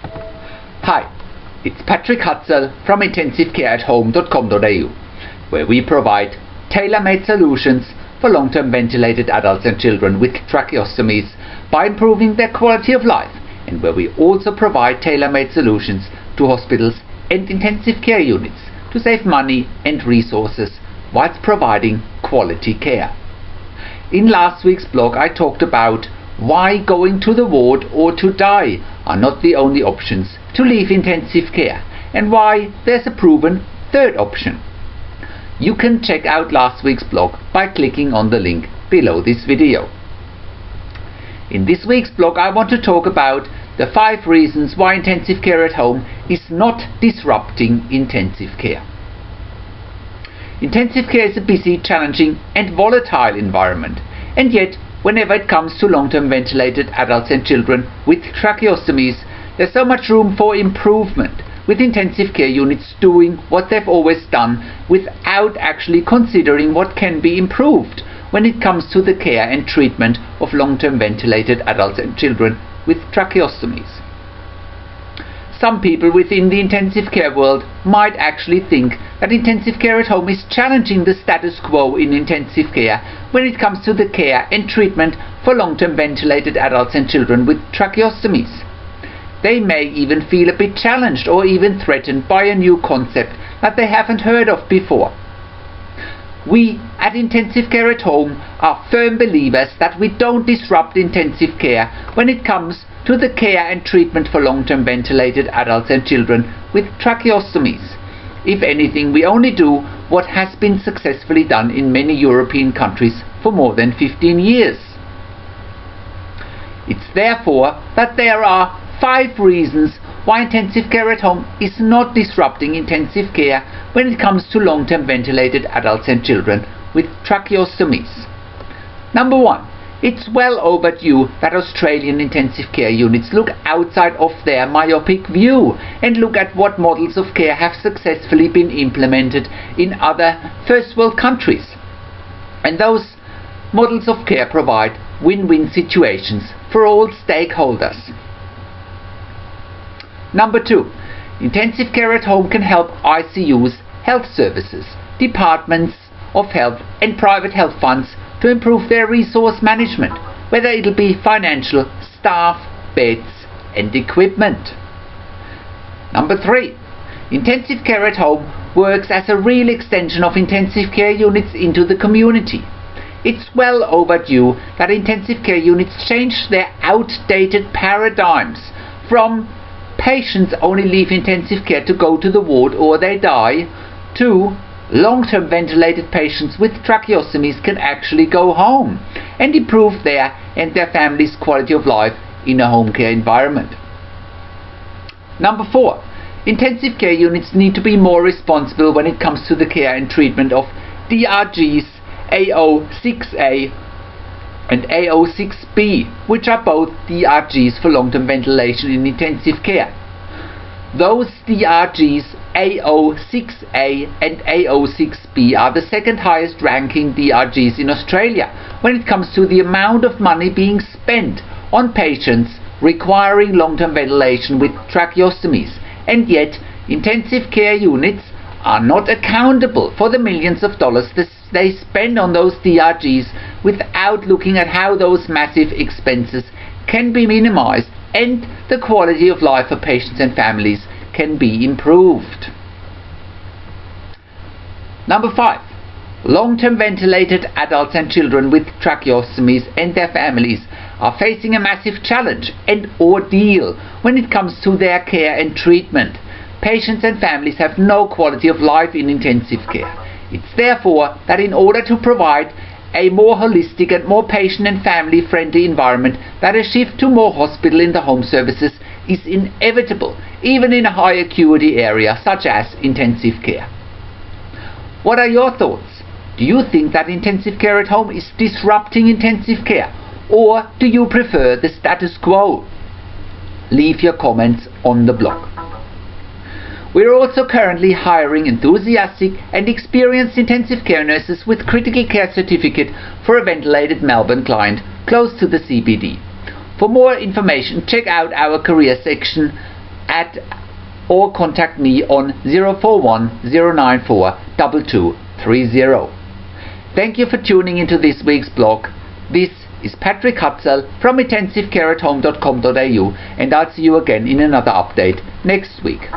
Hi, it's Patrick Hutzel from intensivecareathome.com.au, where we provide tailor-made solutions for long-term ventilated adults and children with tracheostomies by improving their quality of life, and where we also provide tailor-made solutions to hospitals and intensive care units to save money and resources whilst providing quality care. In last week's blog I talked about why going to the ward or to die are not the only options to leave intensive care, and why there's a proven third option. You can check out last week's blog by clicking on the link below this video. In this week's blog I want to talk about the 5 reasons why intensive care at home is not disrupting intensive care. Intensive care is a busy, challenging and volatile environment, and yet whenever it comes to long-term ventilated adults and children with tracheostomies, there's so much room for improvement, with intensive care units doing what they've always done without actually considering what can be improved when it comes to the care and treatment of long-term ventilated adults and children with tracheostomies. Some people within the intensive care world might actually think that intensive care at home is challenging the status quo in intensive care when it comes to the care and treatment for long-term ventilated adults and children with tracheostomies. They may even feel a bit challenged or even threatened by a new concept that they haven't heard of before. We at Intensive Care at Home are firm believers that we don't disrupt intensive care when it comes to the care and treatment for long-term ventilated adults and children with tracheostomies. If anything, we only do what has been successfully done in many European countries for more than 15 years. It's therefore that there are 5 reasons why intensive care at home is not disrupting intensive care when it comes to long-term ventilated adults and children with tracheostomies. Number 1. It's well overdue that Australian intensive care units look outside of their myopic view and look at what models of care have successfully been implemented in other first world countries. And those models of care provide win-win situations for all stakeholders. Number 2. Intensive care at home can help ICUs, health services, departments of health and private health funds to improve their resource management, whether it'll be financial, staff, beds and equipment. Number 3. Intensive care at home works as a real extension of intensive care units into the community. It's well overdue that intensive care units change their outdated paradigms from patients only leave intensive care to go to the ward or they die to long-term ventilated patients with tracheostomies can actually go home and improve their and their family's quality of life in a home care environment. Number 4. Intensive care units need to be more responsible when it comes to the care and treatment of DRGs AO6A and AO6B, which are both DRGs for long-term ventilation in intensive care. Those DRGs AO6A and AO6B are the second highest ranking DRGs in Australia when it comes to the amount of money being spent on patients requiring long-term ventilation with tracheostomies, and yet intensive care units are not accountable for the millions of dollars they spend on those DRGs without looking at how those massive expenses can be minimized and the quality of life for patients and families can be improved. Number 5. Long-term ventilated adults and children with tracheostomies and their families are facing a massive challenge and ordeal when it comes to their care and treatment. Patients and families have no quality of life in intensive care. It's therefore that in order to provide a more holistic and more patient and family friendly environment, that a shift to more hospital in the home services is inevitable, even in a high acuity area such as intensive care. What are your thoughts? Do you think that intensive care at home is disrupting intensive care, or do you prefer the status quo? Leave your comments on the blog. We are also currently hiring enthusiastic and experienced intensive care nurses with critical care certificate for a ventilated Melbourne client close to the CBD. For more information, check out our career section or contact me on 041 094 2230. Thank you for tuning into this week's blog. This is Patrick Hutzel from intensivecare@home.com.au, and I'll see you again in another update next week.